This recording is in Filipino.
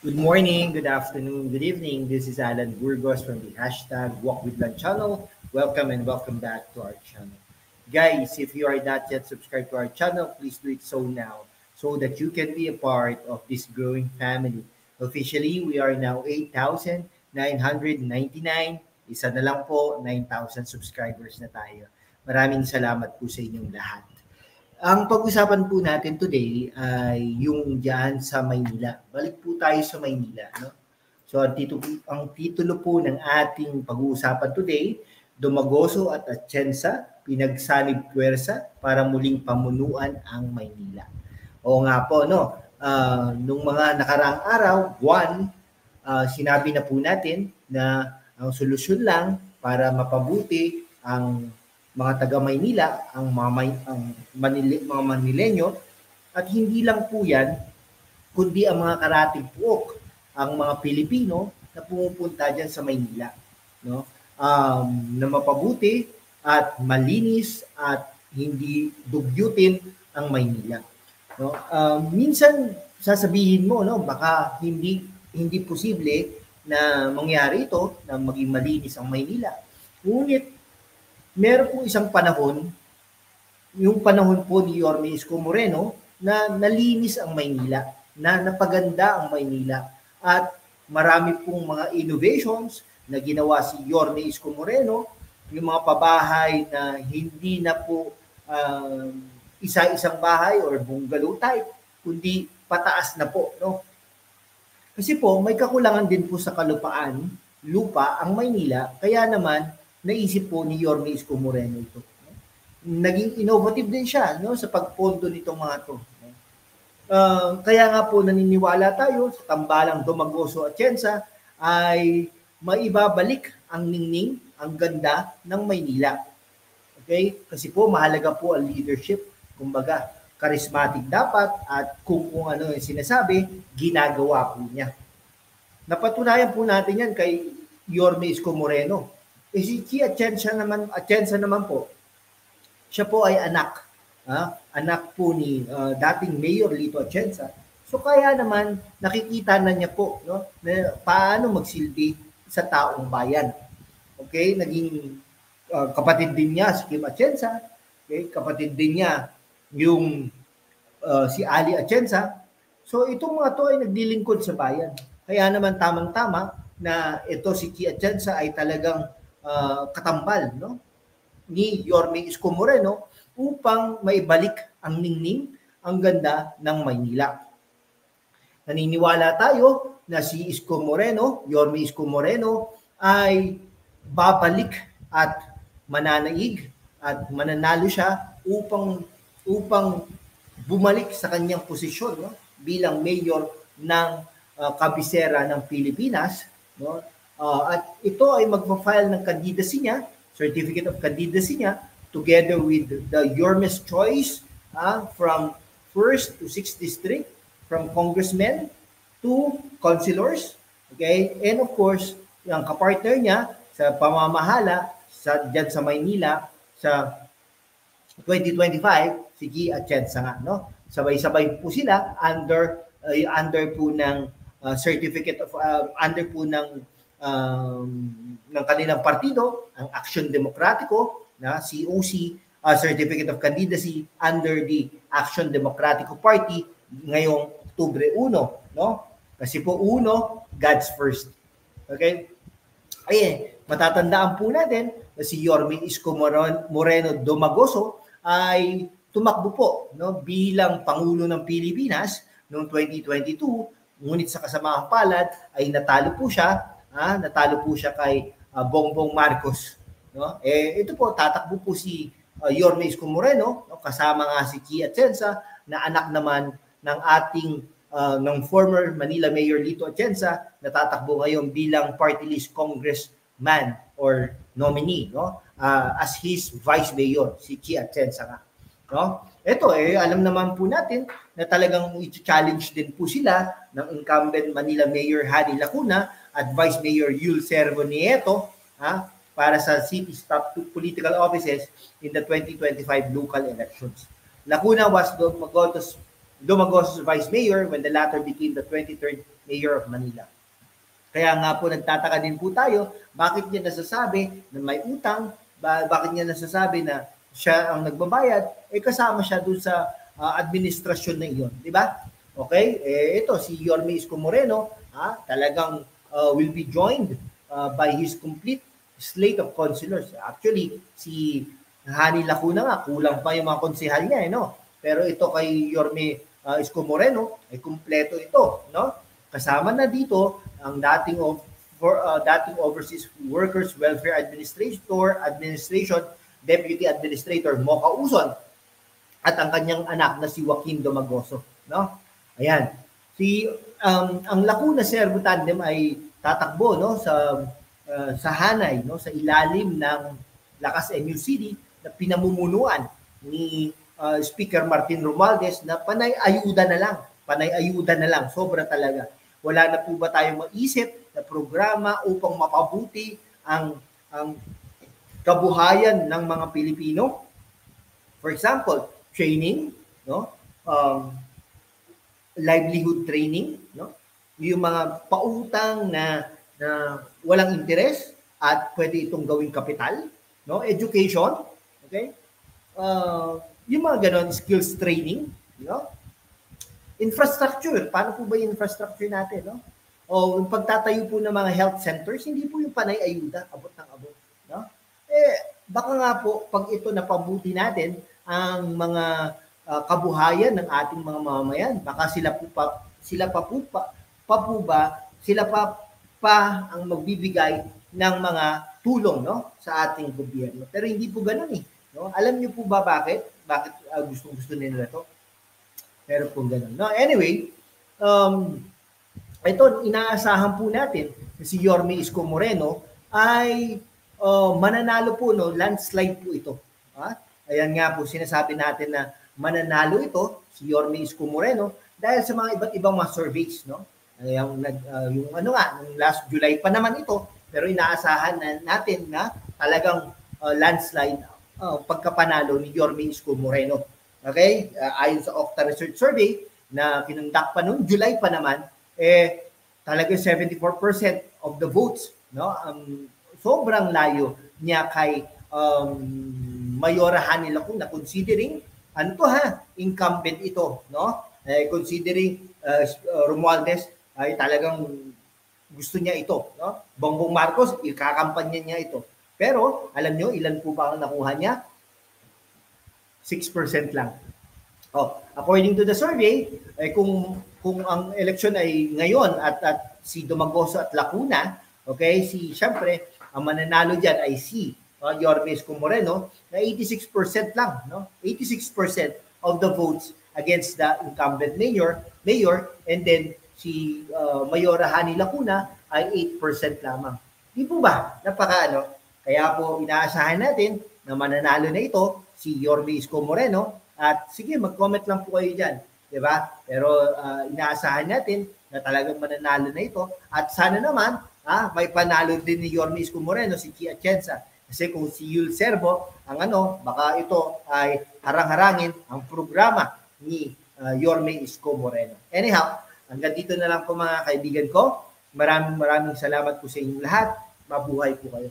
Good morning, good afternoon, good evening. This is Alan Burgos from the hashtag Walk with Land channel. Welcome and welcome back to our channel. Guys, if you are not yet subscribed to our channel, please do it so now so that you can be a part of this growing family. Officially, we are now 8,999. Isa na lang po, 9,000 subscribers na tayo. Maraming salamat po sa inyong lahat. Ang pag-usapan po natin today ay yung diyan sa Maynila. Balik po tayo sa Maynila, no? So ang titulo po ng ating pag-uusapan today, Dumagoso at Atienza, pinagsanib puwersa para muling pamunuan ang Maynila. Oo nga po, no? Nung mga nakaraang araw, sinabi na po natin na ang solusyon lang para mapabuti ang mga taga Maynila, mga Manileño, at hindi lang po yan, kundi ang mga karatig puok, ang mga Pilipino na pumupunta dyan sa Maynila, no? Na mapabuti at malinis at hindi dugyutin ang Maynila, no? Minsan sasabihin mo, no, baka hindi posible na mangyari ito na maging malinis ang Maynila. Ngunit meron po isang panahon, yung panahon po ni Yorme Isko Moreno, na nalinis ang Maynila, na napaganda ang Maynila. At marami pong mga innovations na ginawa si Yorme Isko Moreno, yung mga pabahay na hindi na po isa-isang bahay or bungalow type, kundi pataas na po, no? Kasi po, may kakulangan din po sa lupa ang Maynila, kaya naman naisip po ni Yorme Isko Moreno ito. Naging innovative din siya, no, sa pagpondo nitong mga to. Kaya nga po naniniwala tayo sa tambalang Dumagoso at Atienza ay maibabalik ang ningning, ang ganda ng Maynila. Okay? Kasi po mahalaga po ang leadership. Kumbaga, charismatic dapat at kung ano yung sinasabi, ginagawa po niya. Napatunayan po natin yan kay Yorme Isko Moreno. Si Atienza naman po, siya po ay anak po ni dating Mayor Lito Atienza. So kaya naman nakikita na niya po, no, na paano magsilbi sa taong bayan. Okay, naging kapatid din niya si Kim Atienza, okay, kapatid din niya yung si Ali Atienza. So itong mga to ay naglilingkod sa bayan. Kaya naman tamang-tama na ito si Kim Atienza ay talagang katambal, no, ni Yorme Isko Moreno upang maibalik ang ningning, ang ganda ng Maynila. Naniniwala tayo na si Yorme Isko Moreno ay babalik at mananaig at mananalo siya upang bumalik sa kanyang posisyon, no, bilang mayor ng kabisera ng Pilipinas, no? At ito ay magpa-file ng candidacy niya, certificate of candidacy niya, together with the Yorme's Choice from 1st to 6th District, from congressmen to councilors, okay? And of course, yung kapartner niya sa pamamahala dyan sa Maynila sa 2025, si Guy Atienza nga, no? Sabay-sabay po sila under po ng certificate of under po ng kanilang partido, ang Aksyon Demokratiko, na COC, Certificate of Candidacy under the Aksyon Demokratiko Party ngayong Oktubre 1, no? Kasi po God's first. Okay? Ayun, matatandaan po natin na si Yorme Isko Moreno Dumagoso ay tumakbo po, no, bilang Pangulo ng Pilipinas noong 2022, ngunit sa kasamaang palad ay natalo po siya kay Bongbong Marcos, no? Ito po, tatakbo po si Yorme Isko Moreno, no? Kasama nga si Guy Atienza na anak naman ng ating ng former Manila Mayor Lito Atienza, na tatakbo ngayon bilang party list congressman or nominee, no? As his vice mayor, si Guy Atienza nga, no? Ito alam naman po natin na talagang i-challenge din po sila ng incumbent Manila Mayor Hani Lacuna at Vice Mayor Yul Servo Nieto para sa city's top political offices in the 2025 local elections. Lacuna was Dumagoso Vice Mayor when the latter became the 23rd Mayor of Manila. Kaya nga po nagtataka din po tayo, bakit niya nasasabi na may utang, bakit niya nasasabi na siya ang nagbabayad, kasama siya doon sa administrasyon na iyon, di ba? Okay, ito si Yorme Isko Moreno, talagang will be joined by his complete slate of councilors. Actually, si Hani Lacuna nga, kulang pa yung mga konsehal niya, no? Pero ito kay Yorme Isko Moreno, ay kumpleto ito, no? Kasama na dito ang dating Overseas Workers Welfare Administration Deputy Administrator Mocha Uzon at ang kanyang anak na si Joaquin Domagoso, no? Ayan. Ang Lacuna Servo Tandem ay tatakbo, no, sa hanay, no, sa ilalim ng Lakas MUCD na pinamumunuan ni Speaker Martin Romualdez na panay-ayuda na lang, sobra talaga. Wala na po ba tayong maisip na programa upang mapabuti ang kabuhayan ng mga Pilipino? For example, training, no? Livelihood training, no? Yung mga pautang na walang interes at pwede itong gawing kapital, no? Education, okay? Yung mga ganon, skills training, no? Infrastructure, paano po ba yung infrastructure natin, no? O yung pagtatayo po ng mga health centers, hindi po yung panay-ayuda, abot ng abot, no? Baka nga po, pag ito napabuti natin, ang mga kabuhayan ng ating mga mamamayan, baka sila pa ang magbibigay ng mga tulong, no, sa ating gobyerno. Pero hindi po ganoon, no? Alam niyo po ba bakit gusto nila ito? Pero po ganoon, no? Anyway, ito inaasahan po natin na si Yorme Isko Moreno ay mananalo po, no, landslide po ito. Ayan nga po, sinasabi natin na mananalo ito, si Yorme Isko Moreno, dahil sa mga iba't ibang mga surveys, no? Yung last July pa naman ito, pero inaasahan natin na talagang landslide pagkapanalo ni Yorme Isko Moreno. Okay? Ayon sa Octa Research Survey na kinundak pa noon, July pa naman, talagang 74% of the votes, no? Sobrang layo niya kay Mayora Hani Lacuna, considering incumbent ito, no? Considering Romualdez ay talagang gusto niya ito, no? Bongbong Marcos, ikakampanya niya ito. Pero alam niyo ilan po ba ang nakuha niya? 6% lang. According to the survey, kung ang election ay ngayon at si Domagoso at Lacuna, okay, siyempre ang mananalo diyan ay si Yorme Isko Moreno na 86% lang, no? 86% of the votes against the incumbent mayor, and then si Mayora Hani Lacuna ay 8% lamang. Di po ba? Kaya po inaasahan natin na mananalo na ito si Yorme Isko Moreno, at sige, mag-comment lang po kayo diyan, di ba? Pero inaasahan natin na talagang mananalo na ito, at sana naman may panalo din ni Yorme Isko Moreno si Chi Atienza. Kasi kung si Yul Servo ang baka ito ay harang-harangin ang programa ni Yorme Isko Moreno. Anyhow, hanggang dito na lang po mga kaibigan ko. Maraming salamat po sa inyong lahat. Mabuhay po kayo.